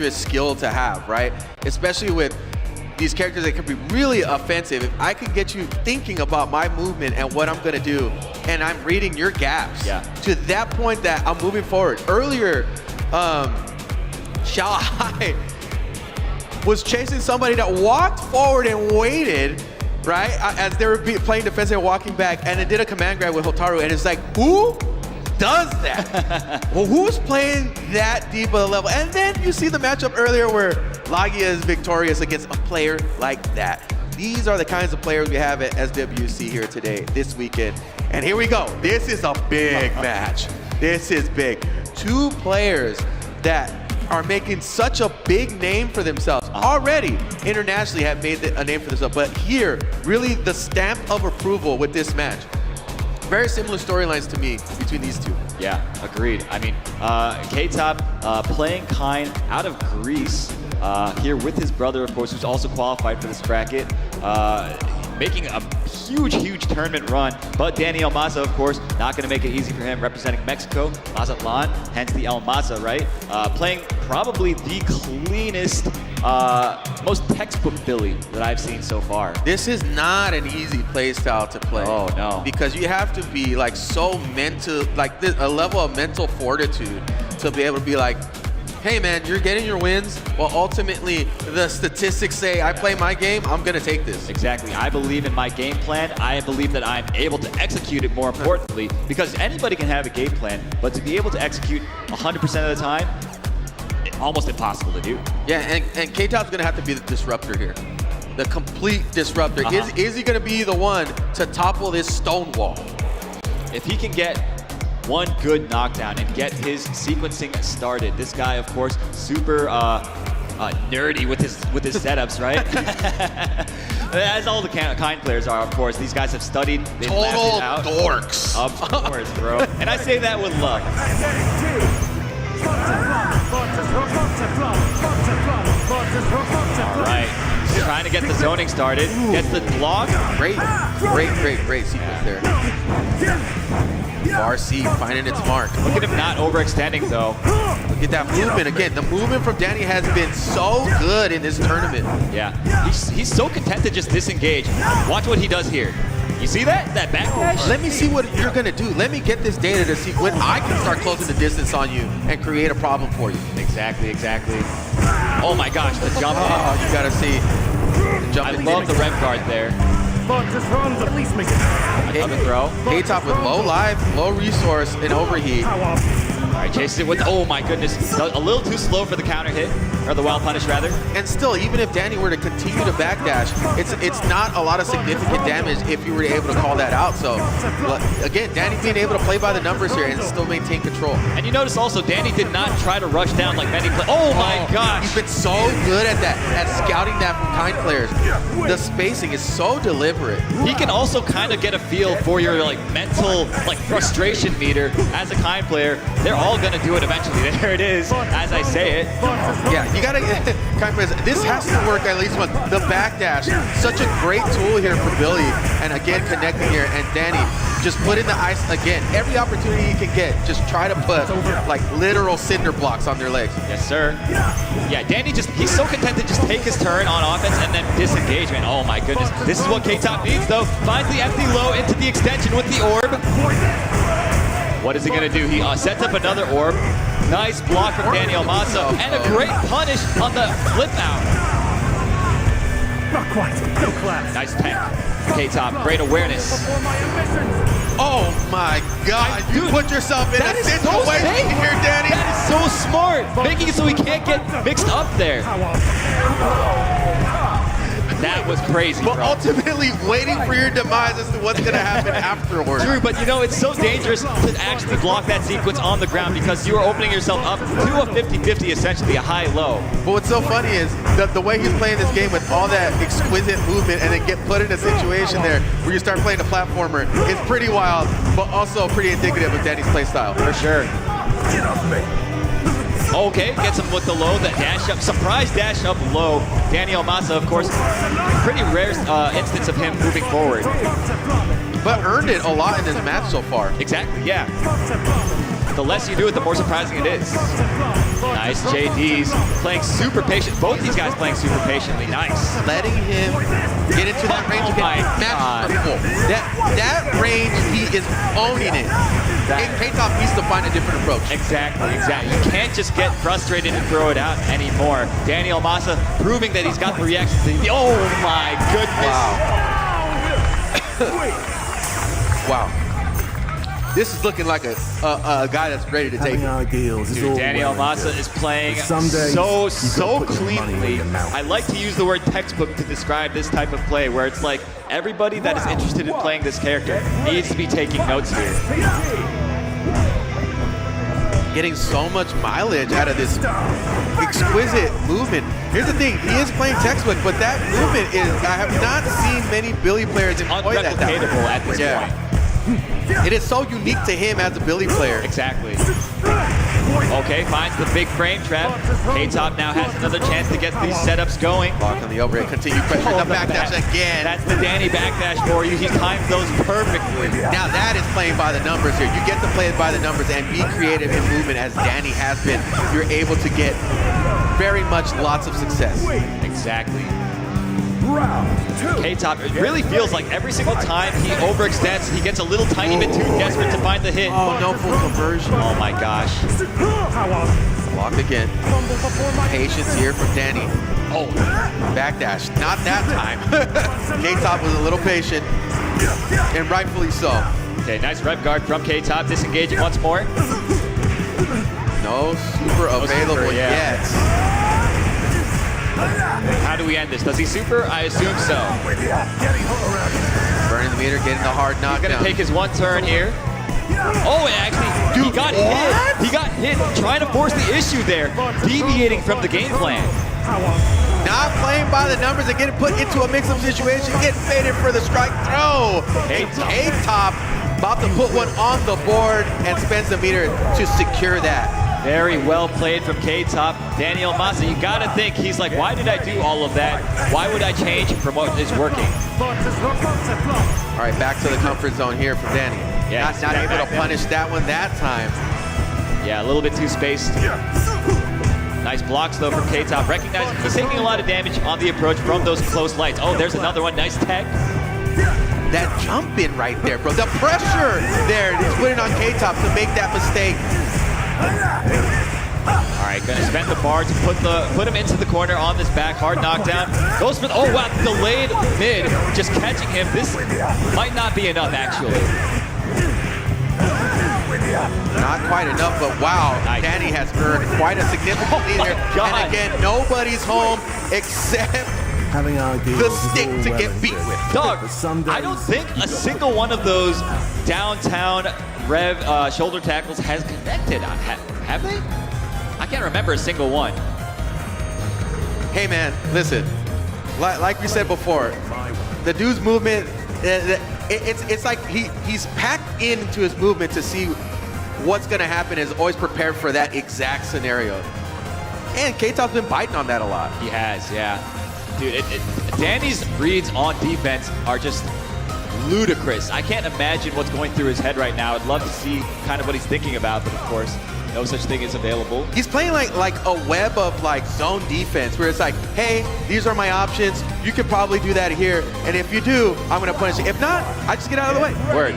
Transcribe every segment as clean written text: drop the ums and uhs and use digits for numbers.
dangerous skill to have, right? Especially with these characters that can be really offensive. If I could get you thinking about my movement and what I'm gonna do, and I'm reading your gaps to that point that I'm moving forward. Earlier, Xiao Hai was chasing somebody that walked forward and waited, right? As they were playing defensive and walking back, and it did a command grab with Hotaru, and it's like, who does that? Well, who's playing that deep of a level? And then you see the matchup earlier where Lagia is victorious against a player like that. These are the kinds of players we have at SWC here today, this weekend. And here we go. This is a big match. This is big. Two players that are making such a big name for themselves. Already internationally have made a name for themselves, but here, really the stamp of approval with this match. Very similar storylines to me between these two. Yeah, agreed. I mean, K-Top playing kind out of Greece here with his brother, of course, who's also qualified for this bracket. Making a huge tournament run, but Dany Almaza, of course, not going to make it easy for him, representing Mexico, Mazatlan, hence the Almaza, right? Playing probably the cleanest, most textbook Billy that I've seen so far. This is not an easy play style to play. Oh, no. Because you have to be like so mental, like a level of mental fortitude to be able to be like, hey man, you're getting your wins, well ultimately the statistics say I play my game, I'm gonna take this. Exactly, I believe in my game plan. I believe that I'm able to execute it more importantly, because anybody can have a game plan, but to be able to execute 100% of the time, almost impossible to do. Yeah, and K-Top's gonna have to be the disruptor here. The complete disruptor. Is he gonna be the one to topple this stone wall? If he can get one good knockdown and get his sequencing started. This guy, of course, super nerdy with his setups, right? As all the kind players are, of course. These guys have studied. They've total out. dorks. Of course, bro. And I say that with love. All right. Trying to get the zoning started. Gets the block. Great sequence there. RC finding its mark. Look at him not overextending though. Look at that movement again. The movement from Dany has been so good in this tournament. Yeah, he's so content to just disengage. Watch what he does here. You see that? That backdash? Let me see what you're gonna do. Let me get this data to see when I can start closing the distance on you and create a problem for you. Exactly. Oh my gosh, the jump in. Oh, you gotta see. I love the rev guard there. At least make it. Another throw. K-Top with low life, low resource, and overheat. All right, chases it with, oh my goodness, a little too slow for the counter hit, or the wild punish rather. And still, even if Dany were to continue to backdash, it's not a lot of significant damage if you were able to call that out. So, again, Dany being able to play by the numbers here and still maintain control. And you notice also, Dany did not try to rush down like many players. Oh my gosh! He's been so good at that, at scouting that from kind players. The spacing is so deliberate. He can also kind of get a feel for your like mental like frustration meter as a kind player. They're all gonna do it eventually. There it is, as I say it. Yeah, you gotta kind players. This has to work at least once. The backdash, such a great tool here for Billy, and again connecting here. And Dany just put in the ice again. Every opportunity he can get, just try to put like literal cinder blocks on their legs. Yes, sir. Yeah, Dany he's so content to just take his turn on offense and then disengage, man. Oh my goodness. This is what K-Top needs though. Finds the empty low into the extension with the orb. What is he gonna do? He sets up another orb. Nice block from Dany Almaza, and a great punish on the flip out. Not quite. No class. Nice tank. K-Top, great awareness. Oh my God! You put yourself in a situation here, Dany. That is so smart, making it so he can't get mixed up there. That was crazy, but bro. Ultimately waiting for your demise as to what's going to happen afterwards. True, but you know, it's so dangerous to actually block that sequence on the ground because you are opening yourself up to a 50-50, essentially, a high-low. But what's so funny is the way he's playing this game with all that exquisite movement and then get put in a situation there where you start playing a platformer is pretty wild, but also pretty indicative of Dany's play style. For sure. Get off me. Okay, gets him with the low, that dash up, surprise dash up low. Dany Almaza, of course, pretty rare instance of him moving forward. But earned it a lot in this match so far. Exactly, yeah. the less you do it, the more surprising it is. Nice JDs playing super patient. Both these guys playing super patiently. Nice. Letting him get into that range Oh again. my Max purple. That range, he is owning it. K-Top needs to find a different approach. Exactly. You can't just get frustrated and throw it out anymore. Dany Almasa proving that he's got the reactions. Oh my goodness. Wow. This is looking like a guy that's ready to take Having it. ideals is Dude, all Dany well and Almasa good. is playing Some days so you've got to put your money where cleanly. your mouth I like to use the word textbook to describe this type of play, where it's like everybody that is interested in playing this character needs to be taking notes here. Getting so much mileage out of this exquisite movement. Here's the thing, he is playing textbook, but that movement is, I have not seen many Billy players employ that. Unreplicatable at this point. It is so unique to him as a Billy player. Exactly. Okay, finds the big frame trap. K-Top now has another chance to get these setups going. Lock on the overhead, continue pressure, the backdash again. That's the Dany backdash for you. He times those perfectly. Now that is playing by the numbers here. You get to play it by the numbers and be creative in movement as Dany has been. You're able to get very much lots of success. Exactly. K-Top, it really feels like every single time he overextends, he gets a little tiny bit too desperate to find the hit. Oh, no full conversion. Oh my gosh. Block again. Patience here from Dany. Oh, Backdash, not that time. K-Top was a little patient, and rightfully so. okay, nice rev guard from K-Top, disengaging once more. No super available super, yeah. yet. How do we end this? Does he super? I assume so. Burning the meter, getting the hard Gonna knockdown. take his one turn here. Oh, and actually, he got hit. He got hit trying to force the issue there, deviating from the game plan. Not playing by the numbers and getting put into a mix-up situation, getting faded for the strike throw. And K-Top about to put one on the board and spends the meter to secure that. Very well played from K-Top. Dany Almasa, you gotta think, he's like, why did I do all of that? Why would I change from what is working? All right, back to the comfort zone here from Dany. Yeah, not able to punish that one that time. Yeah, a little bit too spaced. Nice blocks though from K-Top. Recognizing he's taking a lot of damage on the approach from those close lights. Oh, there's another one. Nice tech. That jump in right there, bro. The pressure there is putting on K-Top to make that mistake. All right, gonna spend the bar to put him into the corner on this back hard knockdown. Goes for the, oh wow, delayed mid, just catching him. This might not be enough actually. Not quite enough, but wow, Nice. Dany has earned quite a significant lead here. God. And again, nobody's home except Having ideals the is stick all to well get and beat good. with. Dog, But some I don't days think you a gotta single one of those downtown rev shoulder tackles has connected. Have they? I can't remember a single one. Hey man, listen, like we said before, the dude's movement, it's like he's packed into his movement to see what's gonna happen, is always prepared for that exact scenario. And K-Top's been biting on that a lot. He has, yeah. Dude, Dany's reads on defense are just ludicrous. I can't imagine what's going through his head right now. I'd love to see kind of what he's thinking about, but of course, no such thing is available. He's playing like a web of like zone defense where it's like, hey, these are my options. You could probably do that here. And if you do, I'm gonna punish you. If not, I just get out of the way. Word.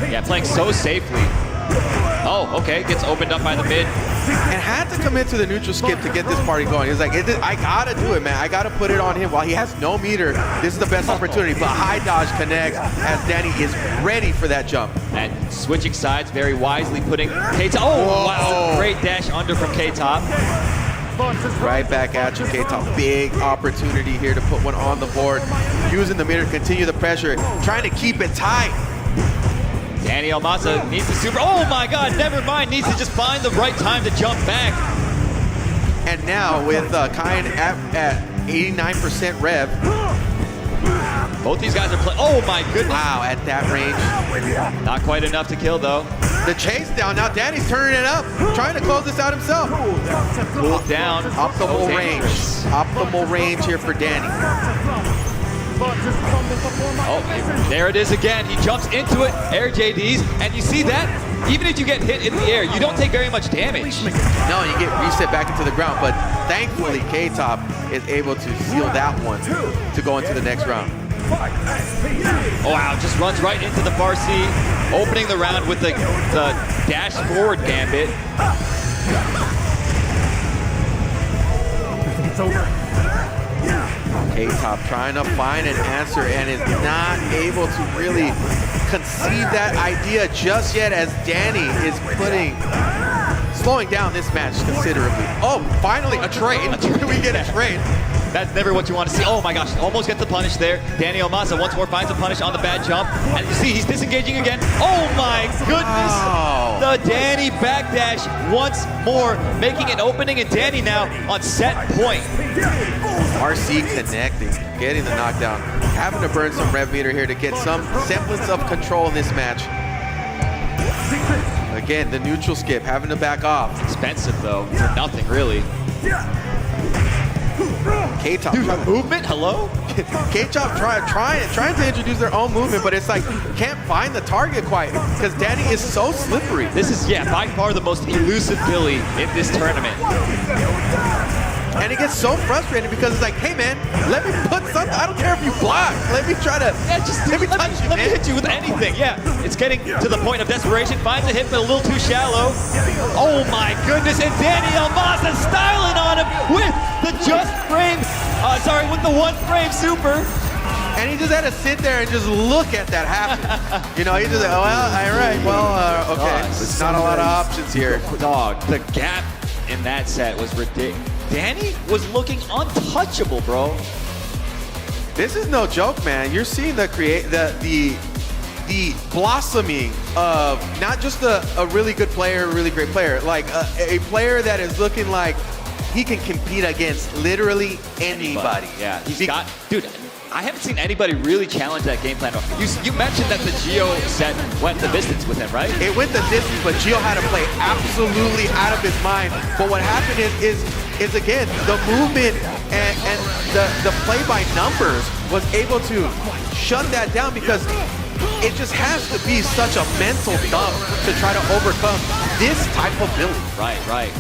Yeah, playing so safely. Oh, okay, gets opened up by the mid. And had to commit to the neutral skip to get this party going. He's like, I gotta do it, man. I gotta put it on him. While he has no meter, this is the best opportunity. But high dodge connects as Dany is ready for that jump. And switching sides very wisely, putting K-Top. Oh, Whoa. wow, great dash under from K-Top. Right back at you, K-Top. Big opportunity here to put one on the board. Using the meter to continue the pressure. Trying to keep it tight. Dany Almasa needs to super. Oh my God, never mind. Needs to just find the right time to jump back. And now with Kine at 89% rev. Both these guys are playing. Oh my goodness. Wow, at that range. Not quite enough to kill though. The chase down. Now Danny's turning it up. Trying to close this out himself. Pulled down. Optimal So range. dangerous. Optimal range here for Dany. Oh, there it is again. He jumps into it, air JDs, and you see that? even if you get hit in the air, you don't take very much damage. No, you get reset back into the ground, but thankfully K-Top is able to seal that one to go into the next round. Oh wow, just runs right into the far C, opening the round with the dash forward gambit. It's over. K-Top trying to find an answer and is not able to really conceive that idea just yet, as Dany is slowing down this match considerably. Oh, finally a trade. We get a trade. That's never what you want to see. Oh my gosh, almost gets the punish there. Dany Omasa once more finds a punish on the bad jump. And you see he's disengaging again. Oh my goodness! Wow. The Dany backdash once more, making an opening, and Dany now on set point. RC connecting, getting the knockdown, having to burn some rev meter here to get some semblance of control in this match. Again, the neutral skip, having to back off. Expensive though, for nothing really. K-Top. Movement? Hello? K-Top trying to introduce their own movement, but it's like, can't find the target quite, because Dany is so slippery. This is, yeah, by far the most elusive Billy in this tournament. And it gets so frustrating because it's like, hey man, let me put something, I don't care if you block, let me try to, let me touch you, Let me man. hit you with anything, yeah. It's getting to the point of desperation, finds a hit but a little too shallow. Oh my goodness, and Dany Omasa styling on him with the with the one frame super. And he just had to sit there and just look at that happen. You know, he just like, oh, well, all right, well, okay. There's not a lot of options here. Dog, the gap in that set was ridiculous. Dany was looking untouchable, bro. This is no joke, man. You're seeing the blossoming of not just a really good player, a really great player, like a player that is looking like he can compete against literally anybody. Yeah, he's got, dude, I haven't seen anybody really challenge that game plan. You mentioned that the Geo set went the distance with him, right? It went the distance, but Gio had to play absolutely out of his mind. But what happened is again, the movement and the play by numbers was able to shut that down, because it just has to be such a mental dump to try to overcome this type of build. Right, right.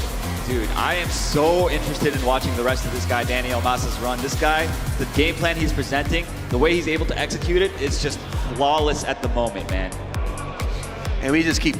Dude, I am so interested in watching the rest of this guy, Dany Omasa's run. This guy, the game plan he's presenting, the way he's able to execute it, is just flawless at the moment, man. And we just keep